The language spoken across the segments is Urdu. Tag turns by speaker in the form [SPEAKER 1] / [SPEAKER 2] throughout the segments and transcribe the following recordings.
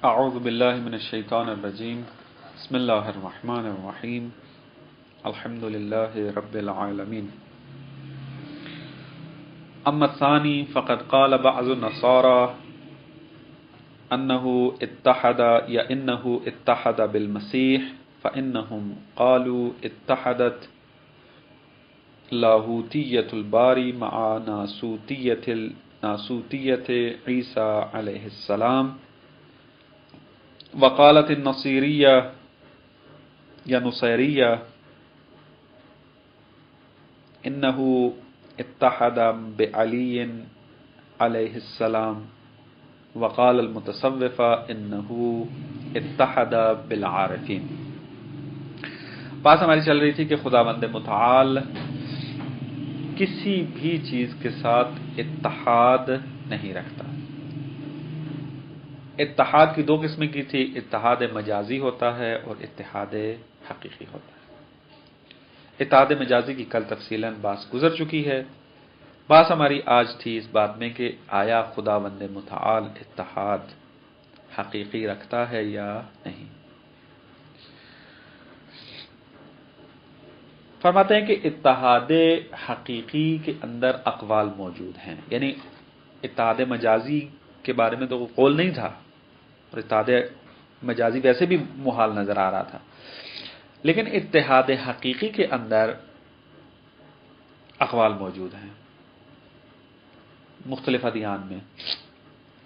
[SPEAKER 1] اعوذ باللہ من الشیطان الرجیم بسم اللہ الرحمن الرحیم الحمد للہ رب العالمین اما الثانی فقد قال بعض النصارى انه اتحد بالمسیح فانهم قالوا اتحدت لاہوتیت الباری مع ناسوتیت عیسیٰ علیہ السلام وقالت النصیریہ یا نصیریہ انہ اتحد بعلی علیہ السلام وقال المتصوفہ انہ اتحد بالعارفین۔ بات ہماری چل رہی تھی کہ خداوند متعال کسی بھی چیز کے ساتھ اتحاد نہیں رکھتا۔ اتحاد کی دو قسمیں کی تھی، اتحاد مجازی ہوتا ہے اور اتحاد حقیقی ہوتا ہے۔ اتحاد مجازی کی کل تفصیلاً بات گزر چکی ہے۔ بات ہماری آج تھی اس بات میں کہ آیا خداوند متعال اتحاد حقیقی رکھتا ہے یا نہیں۔ فرماتے ہیں کہ اتحاد حقیقی کے اندر اقوال موجود ہیں، یعنی اتحاد مجازی کے بارے میں تو قول نہیں تھا اور اتحاد مجازی ویسے بھی محال نظر آ رہا تھا، لیکن اتحاد حقیقی کے اندر اقوال موجود ہیں مختلف ادیان میں۔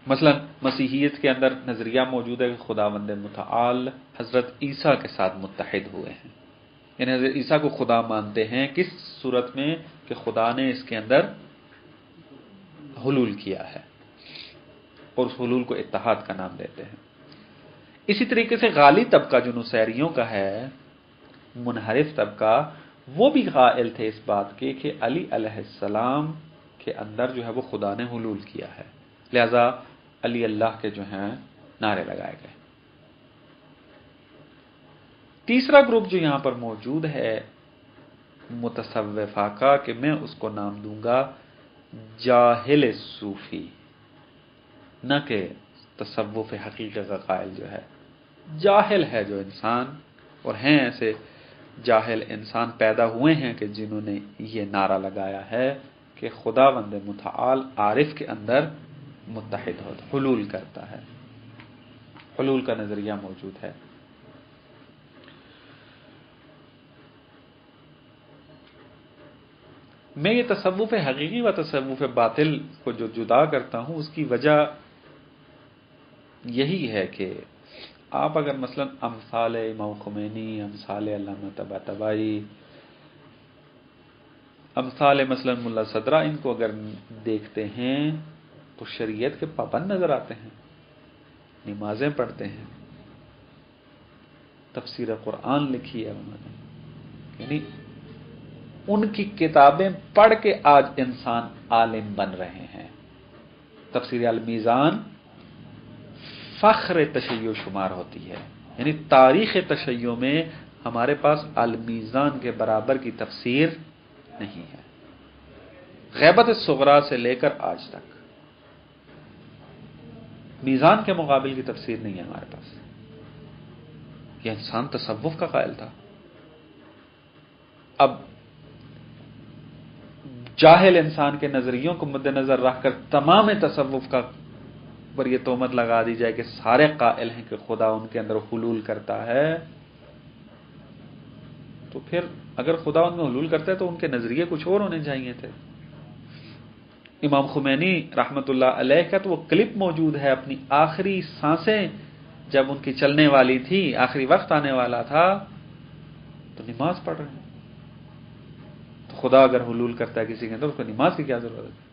[SPEAKER 1] مثلا مسیحیت کے اندر نظریہ موجود ہے کہ خداوند متعال حضرت عیسیٰ کے ساتھ متحد ہوئے ہیں، یعنی حضرت عیسیٰ کو خدا مانتے ہیں۔ کس صورت میں؟ کہ خدا نے اس کے اندر حلول کیا ہے اور اس حلول کو اتحاد کا نام دیتے ہیں۔ اسی طریقے سے غالی طبقہ جو نصیریوں کا ہے، منحرف طبقہ، وہ بھی قائل تھے اس بات کے کہ علی علیہ السلام کے اندر جو ہے وہ خدا نے حلول کیا ہے، لہذا علی اللہ کے جو ہیں نعرے لگائے گئے۔ تیسرا گروپ جو یہاں پر موجود ہے متصوفہ کا، کہ میں اس کو نام دوں گا جاہل صوفی، نہ کہ تصوف حقیقت کا قائل جو ہے، جاہل ہے جو انسان، اور ہیں ایسے جاہل انسان پیدا ہوئے ہیں کہ جنہوں نے یہ نعرہ لگایا ہے کہ خداوند متعال عارف کے اندر متحد ہوتا، حلول کرتا ہے، حلول کا نظریہ موجود ہے۔ میں یہ تصوف حقیقی و تصوف باطل کو جو جدا کرتا ہوں، اس کی وجہ یہی ہے کہ آپ اگر مثلا امثال امام خمینی، امثال علامہ طباطبائی، امثال مثلا ملا صدرہ، ان کو اگر دیکھتے ہیں تو شریعت کے پابند نظر آتے ہیں، نمازیں پڑھتے ہیں، تفسیر قرآن لکھی ہے انہوں نے، یعنی ان کی کتابیں پڑھ کے آج انسان عالم بن رہے ہیں۔ تفسیر المیزان فخر تشیع شمار ہوتی ہے، یعنی تاریخ تشیع میں ہمارے پاس المیزان کے برابر کی تفسیر نہیں ہے، غیبت الصغریٰ سے لے کر آج تک میزان کے مقابل کی تفسیر نہیں ہے ہمارے پاس۔ یہ انسان تصوف کا قائل تھا۔ اب جاہل انسان کے نظریوں کو مد نظر رکھ کر تمام تصوف کا پر یہ تہمت لگا دی جائے کہ سارے قائل ہیں کہ خدا ان کے اندر حلول کرتا ہے، تو پھر اگر خدا ان میں حلول کرتا ہے تو ان کے نظریے کچھ اور ہونے چاہیے تھے۔ امام خمینی رحمۃ اللہ علیہ کا تو وہ کلپ موجود ہے، اپنی آخری سانسیں جب ان کی چلنے والی تھی، آخری وقت آنے والا تھا، تو نماز پڑھ رہے ہیں۔ تو خدا اگر حلول کرتا ہے کسی کے اندر، اس کو نماز کی کیا ضرورت ہے؟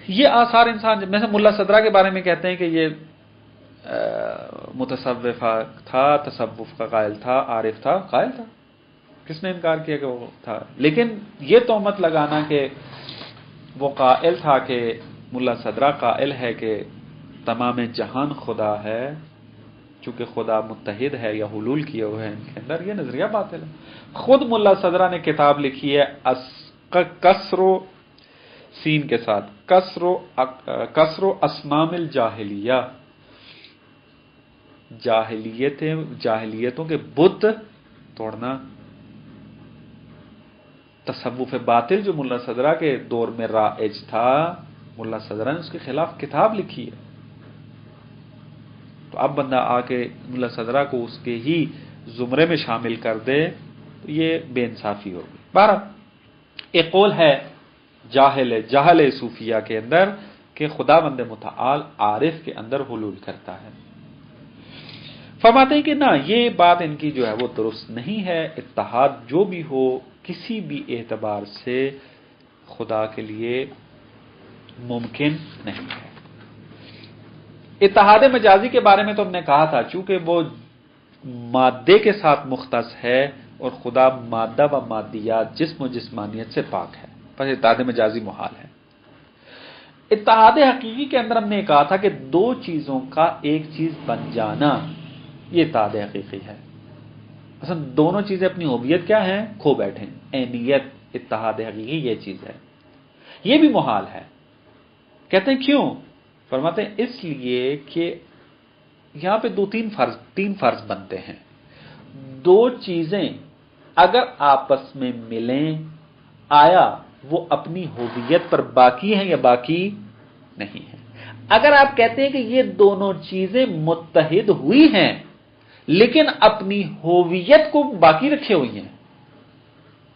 [SPEAKER 1] یہ آثار انسان میں سے ملا صدرہ کے بارے میں کہتے ہیں کہ یہ متصوفہ تھا، تصوف کا قائل تھا، عارف تھا، قائل تھا، کس نے انکار کیا کہ وہ تھا؟ لیکن یہ تہمت لگانا کہ وہ قائل تھا، کہ ملا صدرہ قائل ہے کہ تمام جہان خدا ہے، چونکہ خدا متحد ہے یا حلول کیے ہوئے ہیں ان کے اندر، یہ نظریہ باطل ہے۔ خود ملا صدرہ نے کتاب لکھی ہے کسر سین کے ساتھ کسر و اصنام الجاہلیہ، جاہلیتوں کے بت توڑنا. تصوف باطل جو ملا صدرہ کے دور میں رائج تھا، ملا صدرہ نے اس کے خلاف کتاب لکھی ہے. تو اب بندہ آ کے ملا صدرہ کو اس کے ہی زمرے میں شامل کر دے تو یہ بے انصافی ہوگی. بہرحال ایک قول ہے جہل صوفیہ کے اندر کہ خدا بند متعال عارف کے اندر حلول کرتا ہے. فرماتے ہیں کہ نہ، یہ بات ان کی جو ہے وہ درست نہیں ہے. اتحاد جو بھی ہو کسی بھی اعتبار سے خدا کے لیے ممکن نہیں ہے. اتحاد مجازی کے بارے میں تو ہم نے کہا تھا، چونکہ وہ مادے کے ساتھ مختص ہے اور خدا مادہ و مادیات، جسم و جسمانیت سے پاک ہے، بس اتحاد مجازی محال ہے. اتحاد حقیقی کے اندر ہم نے کہا تھا کہ دو چیزوں کا ایک چیز بن جانا، یہ اتحاد حقیقی ہے. اصلا دونوں چیزیں اپنی ہویت کیا ہیں؟ کھو بیٹھیں. عینیت اتحاد حقیقی یہ چیز ہے. یہ بھی محال ہے. کہتے ہیں کیوں؟ فرماتے ہیں اس لیے کہ یہاں پہ تین فرض بنتے ہیں. دو چیزیں اگر آپس میں ملیں، آیا وہ اپنی ہویت پر باقی ہیں یا باقی نہیں ہیں؟ اگر آپ کہتے ہیں کہ یہ دونوں چیزیں متحد ہوئی ہیں لیکن اپنی ہویت کو باقی رکھے ہوئی ہیں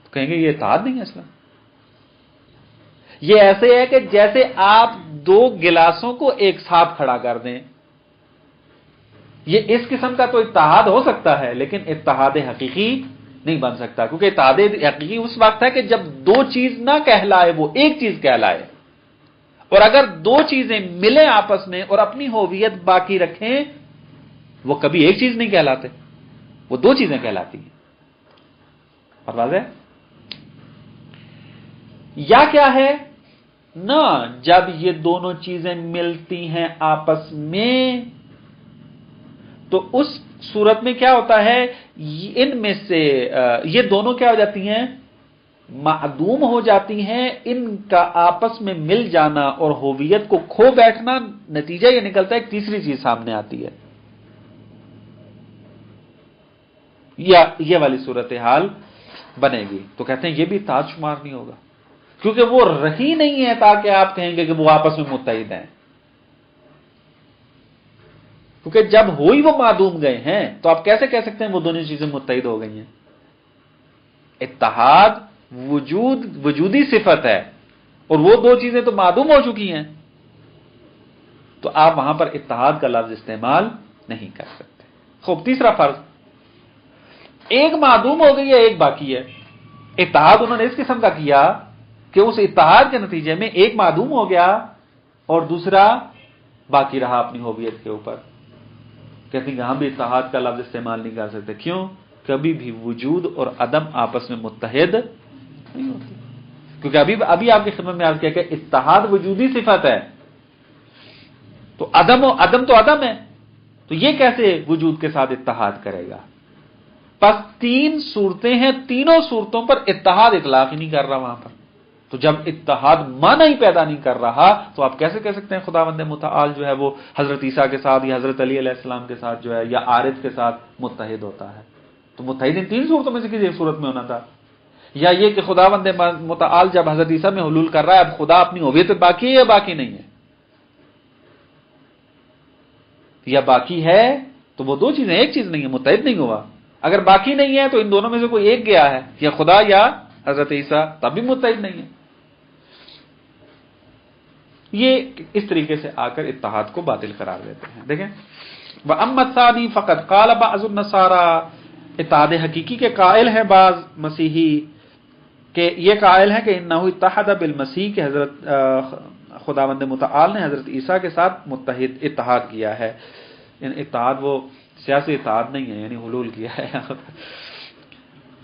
[SPEAKER 1] تو کہیں گے یہ اتحاد نہیں ہے. اصلا یہ ایسے ہے کہ جیسے آپ دو گلاسوں کو ایک ساتھ کھڑا کر دیں. یہ اس قسم کا تو اتحاد ہو سکتا ہے لیکن اتحاد حقیقی نہیں بن سکتا، کیونکہ اتحاد حقیقی اس وقت ہے کہ جب دو چیز نہ کہلائے وہ ایک چیز کہلائے. اور اگر دو چیزیں ملیں آپس میں اور اپنی ہویت باقی رکھیں، وہ کبھی ایک چیز نہیں کہلاتے، وہ دو چیزیں کہلاتی ہیں. اور واضح یا کیا ہے نہ، جب یہ دونوں چیزیں ملتی ہیں آپس میں تو اس صورت میں کیا ہوتا ہے، ان میں سے یہ دونوں کیا ہو جاتی ہیں؟ معدوم ہو جاتی ہیں. ان کا آپس میں مل جانا اور ہویت کو کھو بیٹھنا، نتیجہ یہ نکلتا ہے ایک تیسری چیز سامنے آتی ہے. یا یہ والی صورتحال بنے گی. تو کہتے ہیں یہ بھی اتحاد شمار نہیں ہوگا، کیونکہ وہ رہی نہیں ہے تاکہ آپ کہیں گے کہ وہ آپس میں متحد ہیں. کیونکہ جب ہوئی وہ معدوم گئے ہیں تو آپ کیسے کہہ سکتے ہیں وہ دونوں چیزیں متحد ہو گئی ہیں؟ اتحاد وجودی صفت ہے اور وہ دو چیزیں تو معدوم ہو چکی ہیں، تو آپ وہاں پر اتحاد کا لفظ استعمال نہیں کر سکتے. خوب، تیسرا فرض، ایک معدوم ہو گئی ہے ایک باقی ہے. اتحاد انہوں نے اس قسم کا کیا کہ اس اتحاد کے نتیجے میں ایک معدوم ہو گیا اور دوسرا باقی رہا اپنی ہویت کے اوپر. کہتے ہیں یہاں بھی اتحاد کا لفظ استعمال نہیں کر سکتے. کیوں؟ کبھی بھی وجود اور عدم آپس میں متحد نہیں ہوتے، کیونکہ ابھی آپ کی خدمت میں عرض کیا کہ اتحاد وجودی صفت ہے، تو عدم تو عدم ہے، تو یہ کیسے وجود کے ساتھ اتحاد کرے گا؟ پس تین صورتیں ہیں، تینوں صورتوں پر اتحاد اطلاق ہی نہیں کر رہا وہاں پر. تو جب اتحاد معنی ہی پیدا نہیں کر رہا تو آپ کیسے کہہ سکتے ہیں خداوند متعال جو ہے وہ حضرت عیسیٰ کے ساتھ یا حضرت علی علیہ السلام کے ساتھ جو ہے یا عارف کے ساتھ متحد ہوتا ہے؟ تو متحد ان تین صورتوں میں سے کسی ایک صورت میں ہونا تھا. یا یہ کہ خداوند متعال جب حضرت عیسیٰ میں حلول کر رہا ہے، اب خدا اپنی ہویت پہ باقی ہے یا باقی نہیں ہے؟ یا باقی ہے تو وہ دو چیزیں ایک چیز نہیں ہے، متحد نہیں ہوا. اگر باقی نہیں ہے تو ان دونوں میں سے کوئی ایک گیا ہے، یا خدا یا حضرت عیسیٰ، تب بھی متحد نہیں ہے. یہ اس طریقے سے آ کر اتحاد کو باطل قرار دیتے ہیں. دیکھیں، وَأَمَّا الثَّانِي فَقَدْ قَالَ بَعْضُ النَّصَارَىٰ، اتحاد حقیقی کے قائل ہیں بعض مسیحی، کہ یہ قائل ہیں کہ اِنَّهُ اتَّحَدَ بِالْمَسِیحِ، کہ حضرت خداوند متعال نے حضرت عیسیٰ کے ساتھ اتحاد کیا ہے. اتحاد وہ سیاسی اتحاد نہیں ہے، یعنی حلول کیا ہے.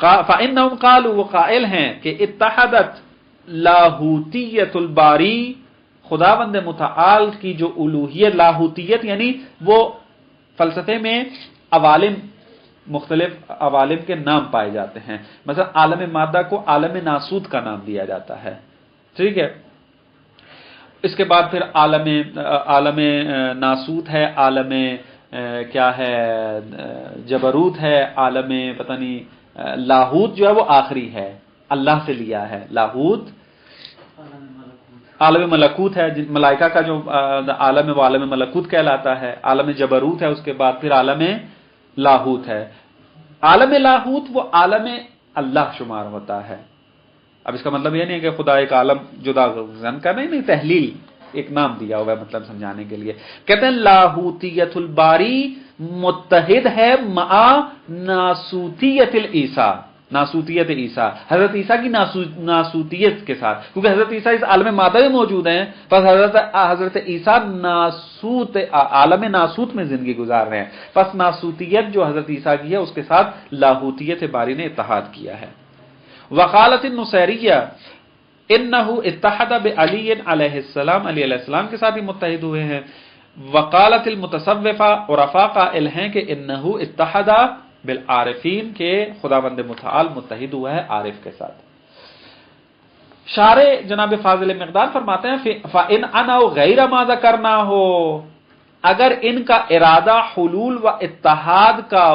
[SPEAKER 1] فَإِنَّهُمْ قَالُوا، وہ قائل ہیں کہ اتحدت لاہوتیت الباری، خداوند متعال کی جو الوہیت، لاہوتیت یعنی وہ فلسفے میں عوالم، مختلف عوالم کے نام پائے جاتے ہیں. مثلا عالم مادہ کو عالم ناسوت کا نام دیا جاتا ہے، ٹھیک ہے. اس کے بعد پھر عالم ناسوت ہے، عالم کیا ہے جبروت ہے، عالم پتہ نہیں لاہوت جو ہے وہ آخری ہے، اللہ سے لیا ہے لاہوت، عالم ملکوت ہے، ملائکہ کا جو عالم ہے وہ عالم ملکوت کہلاتا ہے، عالم جبروت ہے، اس کے بعد پھر عالم لاہوت ہے۔ عالم لاہوت وہ عالم اللہ شمار ہوتا ہے۔ اب اس کا مطلب یہ نہیں کہ خدا ایک عالم جدا زن کا نہیں، تحلیل ایک نام دیا ہوا ہے مطلب سمجھانے کے لیے۔ کہتے ہیں لاہوتیت الباری متحد ہے مع ناسوتیت العیسیٰ، ناسوتیت عیسیٰ، حضرت عیسیٰ کی ناسوتیت کے ساتھ، کیونکہ حضرت عیسیٰ اس عالم مادہ میں موجود ہیں، پس حضرت عیسیٰ عالم ناسوت میں زندگی گزار رہے ہیں، پس ناسوتیت جو حضرت عیسیٰ کی ہے اس کے ساتھ لاہوتیت باری نے اتحاد کیا ہے۔ وقالت النصیریہ انہ اتحد بعلی علیہ السلام، علی علیہ السلام کے ساتھ ہی متحد ہوئے ہیں۔ وقالت المتصوفہ، عرفاء قائل ہیں کہ انہ اتحد بالعارفین، کہ خداوند متعال متحد ہوا ہے عارف کے ساتھ۔ شارح جناب فاضل مقدار فرماتے ہیں فَإِنْ أَنَوْ غَيْرَ مَا ذَكَرْنَاهُ، اگر ان کا ارادہ حلول و اتحاد کا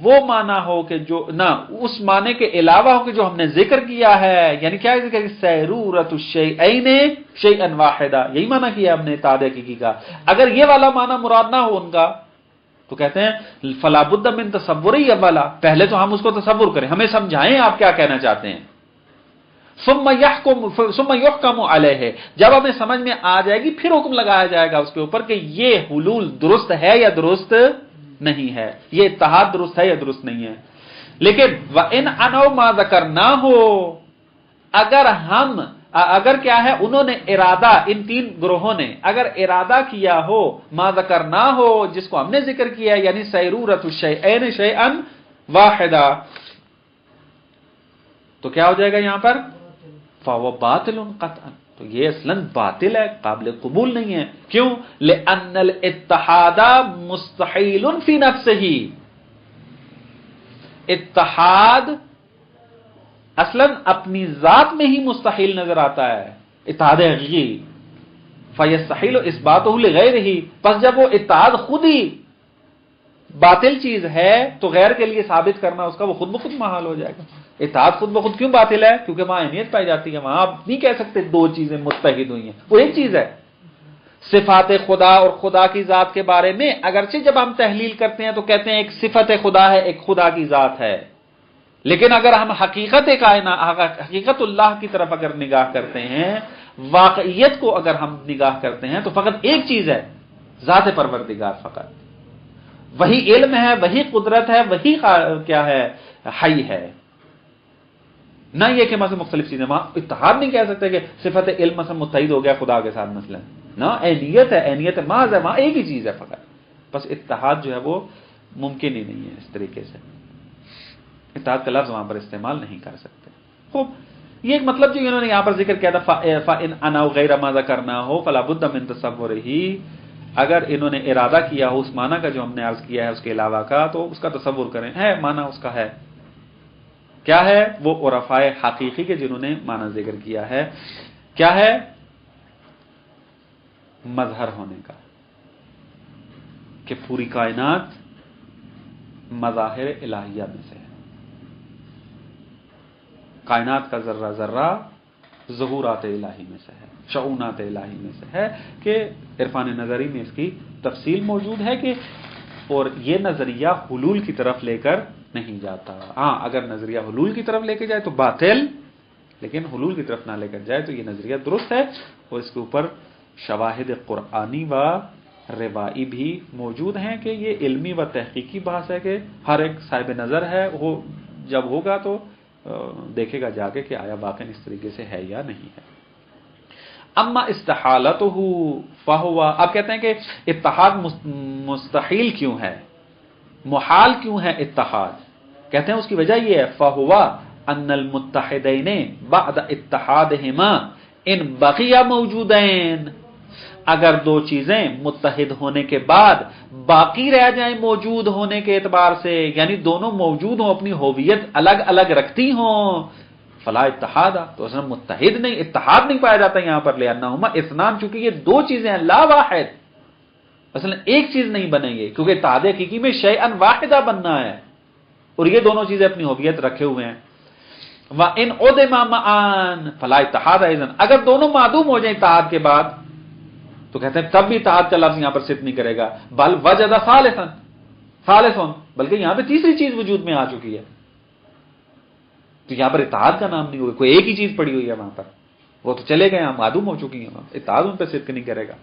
[SPEAKER 1] وہ معنی ہو کہ جو نہ اس معنی کے علاوہ ہو کہ جو ہم نے ذکر کیا ہے، یعنی کیا ذکر کہ سیرورۃ الشیئین شیئا واحدا، یہی معنی کیا ہم نے اتحاد حقیقی کا، اگر یہ والا معنی مراد نہ ہو ان کا تو کہتے ہیں فلا بد من تصور اولا، پہلے تو ہم اس کو تصور کریں، ہمیں سمجھائیں آپ کیا کہنا چاہتے ہیں، ثم يحكم علیہ، جب ہمیں سمجھ میں آ جائے گی پھر حکم لگایا جائے گا اس کے اوپر کہ یہ حلول درست ہے یا درست نہیں ہے، یہ اتحاد درست ہے یا درست نہیں ہے۔ لیکن وَإِنْ عَنَوْا مَا ذَكَرْنَاهُ، اگر کیا ہے انہوں نے ارادہ، ان تین گروہوں نے اگر ارادہ کیا ہو ما ذکرناہ ہو، جس کو ہم نے ذکر کیا یعنی سیرورۃ الشیئین شیئا واحدا، تو کیا ہو جائے گا یہاں پر فَهُوَ بَاطِلٌ قَطْعًا، تو یہ اصلاً باطل ہے، قابل قبول نہیں ہے۔ کیوں؟ لِأَنَّ الْإِتِّحَادَ مُسْتَحِيلٌ فِي نَفْسِهِ، اتحاد اصلاً اپنی ذات میں ہی مستحیل نظر آتا ہے، اتحاد حقیقی، فَيَسْتَحِيلُ إِثْبَاتُهُ لِغَيْرِهِ، پس جب وہ اتحاد خود ہی باطل چیز ہے تو غیر کے لیے ثابت کرنا اس کا وہ خود بخود محال ہو جائے گا۔ اتحاد خود بخود کیوں باطل ہے؟ کیونکہ وہاں اہمیت پائی جاتی ہے، وہاں آپ نہیں کہہ سکتے دو چیزیں متحد ہوئی ہیں، وہ ایک چیز ہے۔ صفات خدا اور خدا کی ذات کے بارے میں اگرچہ جب ہم تحلیل کرتے ہیں تو کہتے ہیں ایک صفت خدا ہے، ایک خدا کی ذات ہے، لیکن اگر ہم حقیقت اللہ کی طرف اگر نگاہ کرتے ہیں، واقعیت کو اگر ہم نگاہ کرتے ہیں تو فقط ایک چیز ہے، ذات پروردگار، فقط وہی علم ہے، وہی قدرت ہے، وہی کیا ہے حی ہے، نہ یہ کہ مثلا مختلف چیزیں، وہاں اتحاد نہیں کہہ سکتے کہ صفت علم مثلا متحد ہو گیا خدا کے ساتھ، مثلا نہ، عینیت ہے، عینیت محض ہے، وہاں ایک ہی چیز ہے فقط، بس اتحاد جو ہے وہ ممکن ہی نہیں ہے، اس طریقے سے اتحاد کا لفظ وہاں پر استعمال نہیں کر سکتے۔ خوب، یہ ایک مطلب جو انہوں نے یہاں پر ذکر کیا تھا فَإِنْ أَنَوْا غَيْرَ مَا ذَكَرْنَاهُ فَلَا بُدَّ مِنْ تَصَوُّرِهِ، اگر انہوں نے ارادہ کیا ہو اس معنی کا جو ہم نے عرض کیا ہے اس کے علاوہ کا، تو اس کا تصور کریں، ہے معنی اس کا ہے، کیا ہے وہ عرفاء حقیقی کے جنہوں نے معنی ذکر کیا ہے، کیا ہے مظہر ہونے کا، کہ پوری کائنات مظاہر الہیہ میں سے ہے، کائنات کا ذرہ ذرہ ظہورات الہی میں سے ہے، شعونات الہی میں سے ہے، کہ عرفان نظری میں اس کی تفصیل موجود ہے کہ اور یہ نظریہ حلول کی طرف لے کر نہیں جاتا، ہاں اگر نظریہ حلول کی طرف لے کے جائے تو باطل، لیکن حلول کی طرف نہ لے کر جائے تو یہ نظریہ درست ہے، اور اس کے اوپر شواہد قرآنی و روایی بھی موجود ہیں کہ یہ علمی و تحقیقی بحث ہے کہ ہر ایک صاحب نظر ہے وہ جب ہوگا تو دیکھے گا جا کے کہ آیا واقعی اس طریقے سے ہے یا نہیں ہے۔ اما استحالتہ فہو، اب کہتے ہیں کہ اتحاد مستحیل کیوں ہے، محال کیوں ہے اتحاد، کہتے ہیں اس کی وجہ یہ ہے فہو ان المتحدین بعد اتحادہما ان بقی موجودین، اگر دو چیزیں متحد ہونے کے بعد باقی رہ جائیں موجود ہونے کے اعتبار سے، یعنی دونوں موجود ہوں، اپنی ہویت الگ الگ رکھتی ہوں، فلا اتحاد، تو اصلا متحد نہیں، اتحاد نہیں پایا جاتا یہاں پر، لأنہما اثنان، چونکہ یہ دو چیزیں ہیں، لا واحد، اصلا ایک چیز نہیں بنے گی، کیونکہ اتحاد حقیقی میں شیئا واحدہ بننا ہے، اور یہ دونوں چیزیں اپنی ہویت رکھے ہوئے ہیں۔ وَإِنْ عُدِمَ مَعًا فَلَا اتَّحَادَ أَيْضًا، اگر دونوں معدوم ہو جائیں اتحاد کے بعد تو کہتے ہیں تب بھی اتحاد کا لفظ یہاں پر صدق نہیں کرے گا، بل وجد ثالثا، بلکہ یہاں پہ تیسری چیز وجود میں آ چکی ہے، تو یہاں پر اتحاد کا نام نہیں ہوگا، کوئی ایک ہی چیز پڑی ہوئی ہے وہاں پر، وہ تو چلے گئے، یہاں معدوم ہو چکی ہیں، اتحاد ان پہ صدق نہیں کرے گا۔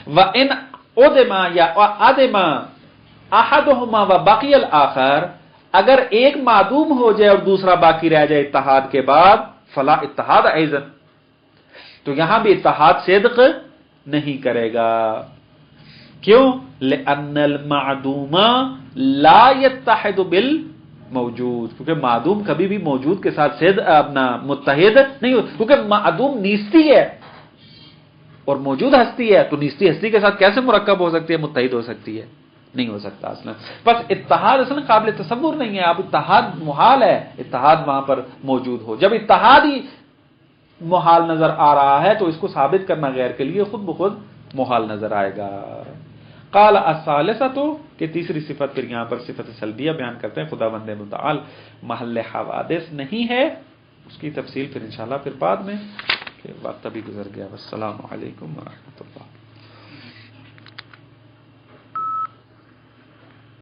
[SPEAKER 1] وَإِنْ عُدِمَ یا عَدِمَ أَحَدُهُمَا وَبَقِيَ الْآخَرُ، اگر ایک معدوم ہو جائے اور دوسرا باقی رہ جائے اتحاد کے بعد، فلا اتحاد ایضا، تو یہاں بھی اتحاد صدق نہیں کرے گا، کیوں؟ لأن المعدوم لا يتحد بالموجود، کیونکہ معدوم کبھی بھی موجود کے ساتھ اپنا متحد نہیں ہو، کیونکہ معدوم نیستی ہے اور موجود ہستی ہے، تو نیستی ہستی کے ساتھ کیسے مرکب ہو سکتی ہے، متحد ہو سکتی ہے؟ نہیں ہو سکتا اصلا، بس اتحاد اصلا قابل تصور نہیں ہے، اب اتحاد محال ہے، اتحاد وہاں پر موجود ہو، جب اتحاد ہی محال نظر آ رہا ہے تو اس کو ثابت کرنا غیر کے لیے خود بخود محال نظر آئے گا۔ قال الثالثۃ، کہ تیسری صفت پھر یہاں پر صفت سلبیہ بیان کرتے ہیں، خداوند متعال محل حوادث نہیں ہے، اس کی تفصیل پھر انشاءاللہ پھر بعد میں، کہ وقت ابھی گزر گیا۔ والسلام علیکم ورحمۃ اللہ۔